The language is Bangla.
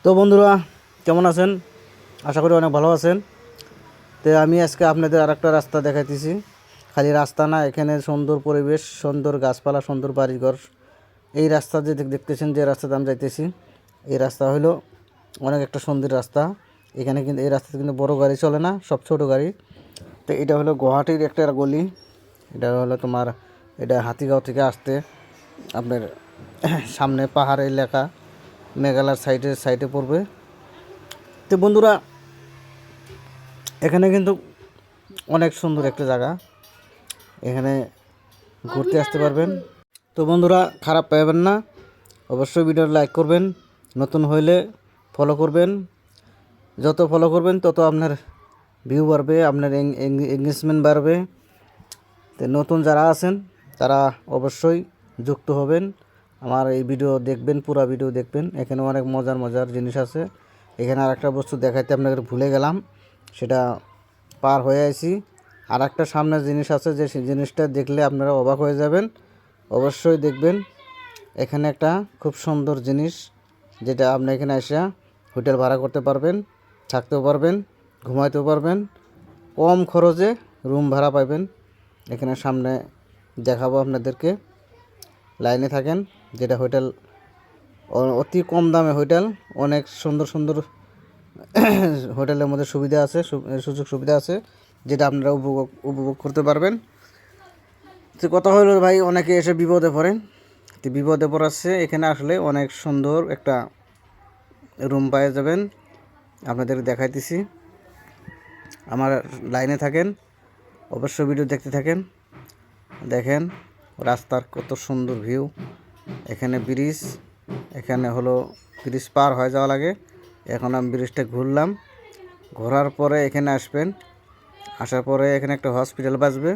তো বন্ধুরা, কেমন আছেন? আশা করি অনেক ভালো আছেন। তো আমি আজকে আপনাদের আরেকটা রাস্তা দেখাইতেছি। খালি রাস্তা না, এখানে সুন্দর পরিবেশ, সুন্দর গাছপালা, সুন্দর বাড়িঘর। এই রাস্তা যে দেখতেছেন, যে রাস্তাতে আমি যাইতেছি, এই রাস্তা হলো অনেক একটা সুন্দর রাস্তা। এখানে কিন্তু এই রাস্তাতে কিন্তু বড় গাড়ি চলে না, সব ছোট গাড়ি। তো এটা হলো গুয়াহাটির একটা গলি। এটা হলো তোমার, এটা হাতিগাঁও থেকে আসতে আপনার সামনে পাহাড় এলাকা, মেঘালয় সাইডে পড়বে। তো বন্ধুরা, এখানে কিন্তু অনেক সুন্দর একটা জায়গা, এখানে ঘুরতে আসতে পারবেন। তো বন্ধুরা, খারাপ পাইবেন না, অবশ্যই ভিডিও লাইক করবেন, নতুন হইলে ফলো করবেন। যত ফলো করবেন তত আপনার ভিউ বাড়বে, আপনার এঙ্গেজমেন্ট বাড়বে। তো নতুন যারা আছেন তারা অবশ্যই যুক্ত হবেন, আমার এই ভিডিও দেখবেন, পুরো ভিডিও দেখবেন। এখানে অনেক মজার মজার জিনিস আছে। এখানে আর একটা বস্তু দেখাইতে আপনাদের ভুলে গেলাম, সেটা পার হয়ে আইছি। আর একটা সামনে জিনিস আছে, যে জিনিসটা দেখলে আপনারা অবাক হয়ে যাবেন, অবশ্যই দেখবেন। এখানে একটা খুব সুন্দর জিনিস, যেটা আপনি এখানে এসে হোটেল ভাড়া করতে পারবেন, থাকতেও পারবেন, ঘুমাইতেও পারবেন, কম খরচে রুম ভাড়া পাবেন। এখানে সামনে দেখাবো আপনাদেরকে, লাইনে থাকেন। যেটা হোটেল, অতি কম দামে হোটেল, অনেক সুন্দর সুন্দর হোটেলের মধ্যে সুবিধা আছে, সুযোগ সুবিধা আছে, যেটা আপনারা উপভোগ করতে পারবেন। তো কথা হলো ভাই, অনেকে এসে বিপদে পড়েন। তো বিপদে পড়াচ্ছে, এখানে আসলে অনেক সুন্দর একটা রুম পেয়ে যাবেন। আপনাদের দেখাইতেছি, আমার লাইনে থাকেন, অবশ্যই ভিডিও দেখতে থাকেন। দেখেন রাস্তার কত সুন্দর ভিউ। এখানে ব্রিজ, এখানে হলো ব্রিজ পার হয়ে যাওয়া লাগে। এখন আমি ব্রিজটা ঘুরলাম, ঘোরার পরে এখানে আসবেন, আসার পরে এখানে একটা হসপিটাল বাসবে।